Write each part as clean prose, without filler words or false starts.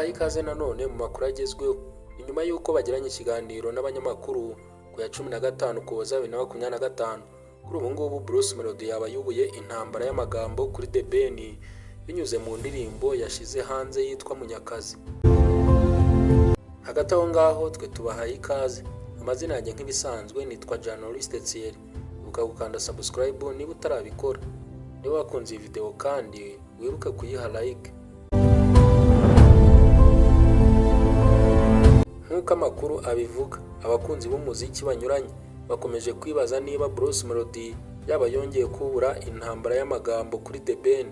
tubahaye ikaze nanone mu makuru agezweho. Inyuma y'uko bagiranye ikiganiro n'abanyamakuru ku ya 15 Ukuboza 2025, kuri ubu ngubu Bruce Melody yaba yubuye intambara y'amagambo kuri The Ben binyuze mu ndirimbo yashize hanze yitwa Munyakazi. Hagati aho ngaho twe tubahaye ikaze. Amazina yanjye nk'ibisanzwe nitwa Journaliste Thierry. Ubuka gukanda subscribe niba utarabikora. Niba wakunze iyi video kandi wibuke kuyiha like. Nk'uko amakuru abivuga, abakunzi b'umuziki banyuranye bakomeje kwibaza niba Bruce Melody yaba yongeye kubura intambara y'amagambo kuri The Ben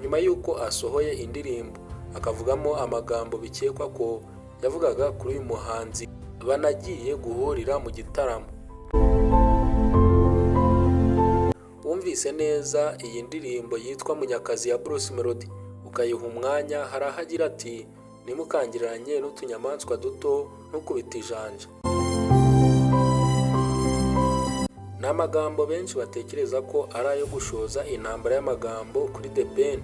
nyuma y'uko asohoye indirimbo akavugamo amagambo bikekwa ko yavugaga kuri uyu muhanzi banagiye guhurira mu gitaramo. Wumvise neza iyi ndirimbo yitwa Munyakazi ya Bruce Melody ukayiha umwanya, harahagira ati nimukangiranye n'utunyamaswa duto ntukubita ijanja. N'amagambo benshi batekereza ko ari ayo gushoza intambara y'amagambo kuri The Ben,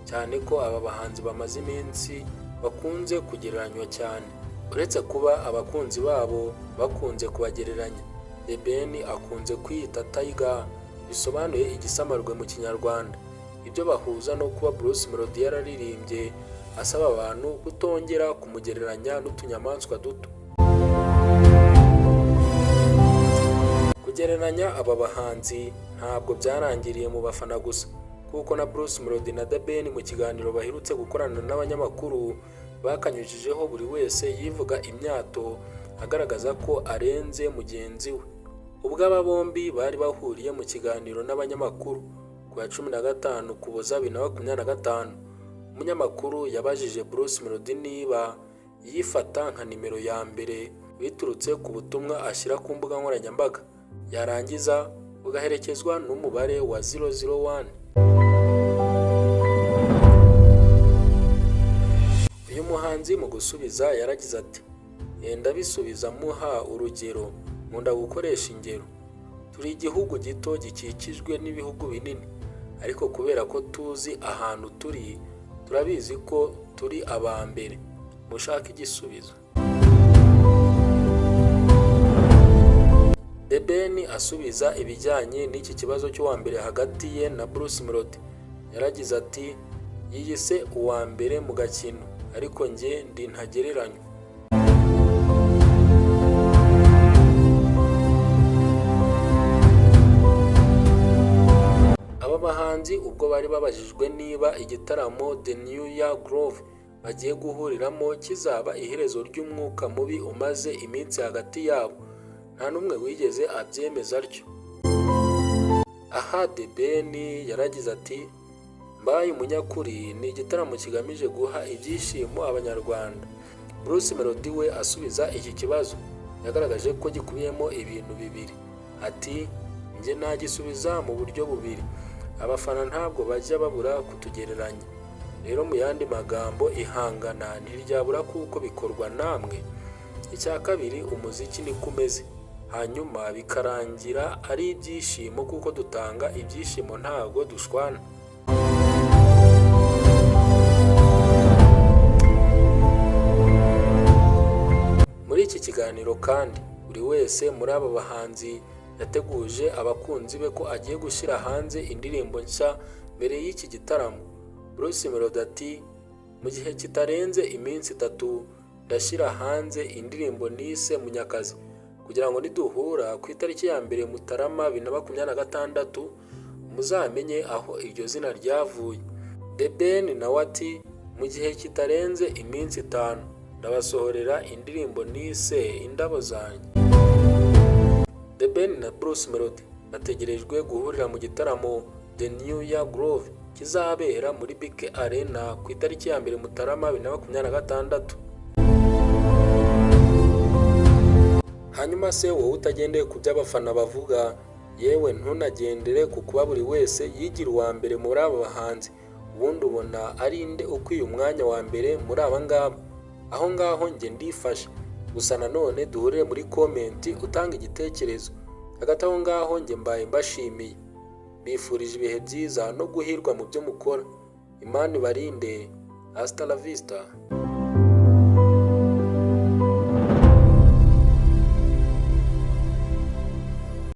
cyane ko aba bahanzi bamaze iminsi bakunze kugereranywa cyane. Uretse kuba abakunzi babo bakunze kubagereranya, The Ben akunze kwiyita Tiger, bisobanuye igisamarwe mu Kinyarwanda. Ibyo bahuza no kuba Bruce Melody yararirimbye asaba abantu kutongera kumugereranya n'utunyamaswa duto. Kugereranya aba bahanzi ntabwo byarangiriye mu bafana gusa, kuko na Bruce Melody na The Ben mu kiganiro baherutse gukorana n'abanyamakuru bakanyujijeho buri wese yivuga imyato agaragaza ko arenze mugenzi we. Ubwo aba bombi bari bahuriye mu kiganiro n'abanyamakuru ku ya 15 Ukuboza 2025, umunyamakuru yabajije Bruce Melody niba yifata nka nimero ya mbere biturutse ku butumwa ashyira ku mbuga nkoranyambaga, yarangiza ugaherekezwa n'umubare wa 001. Uyu muhanzi mu gusubiza yaragize ati, "Yenda bisubiza muha urugero, nkunda gukoresha ingero. Turi igihugu gito gikikijwe n'ibihugu binini, ariko kubera ko tuzi ahantu turi, turabizi ko turi abambere. Mushaka igisubizo." The Ben asubiza ibijyanye n'iki kibazo cy'uwa mbere hagati ye na Bruce Melody yaragize ati, "Yiyise uwa mbere mu gakino, ariko njye ndi ntagereranywa." Aba bahanzi ubwo bari babajijwe niba igitaramo The New Year Groove bagiye guhuriramo kizaba iherezo ry'umwuka mubi umaze iminsi hagati yabo, nta n'umwe wigeze abyemeza atyo. Aha The Ben yaragize ati, "Mbaye umunyakuri, ni igitaramo kigamije guha ibyishimo abanyarwanda." Bruce Melody we asubiza iki kibazo yagaragaje ko gikubiyemo ibintu bibiri. Ati, "Njye nagisubiza mu buryo bubiri. Abafana ntabwo bajya babura kutugereranya. Rero mu yandi magambo, ihangana ntiryabura kuko bikorwa namwe. Icya kabiri, umuziki niko umeze. Hanyuma bikarangira ari ibyishimo kuko dutanga ibyishimo ntabwo dushwana." Muri iki kiganiro kandi buri wese muri aba bahanzi yateguje abakunzi be ko agiye gushyira hanze indirimbo nshya mbere y'iki gitaramo. Bruce Melody ati, "Mu gihe kitarenze iminsi 3 ndashyira hanze indirimbo nise Munyakazi, kugira ngo niduhura ku itariki ya 1 Mutarama 2026 muzamenye aho iryo zina ryavuye." The Ben nawe ati, "Mu gihe kitarenze iminsi 5 ndabasohorera indirimbo nise Indabo zanjye." The Ben na Bruce Melody bategerejwe guhurira mu gitaramo The New Year Groove kizabera muri BK Arena ku itariki ya 1 Mutarama 2026. Hanyuma se wowe utagendeye ku by'abafana bavuga, yewe ntunagendere ku kuba buri wese yigira uwa mbere muri aba bahanzi, ubundi ubona ari nde ukwiye umwanya wa mbere muri aba ngaba? Aho ngaho njye ndifashe. Gusa nanone duhurire muri comment utanga igitekerezo. Hagati aho ngaho njye mbaye mbashimiye. Bifurije ibihe byiza no guhirwa mu byo mukora. Imana ibarinde. Hasta la vista.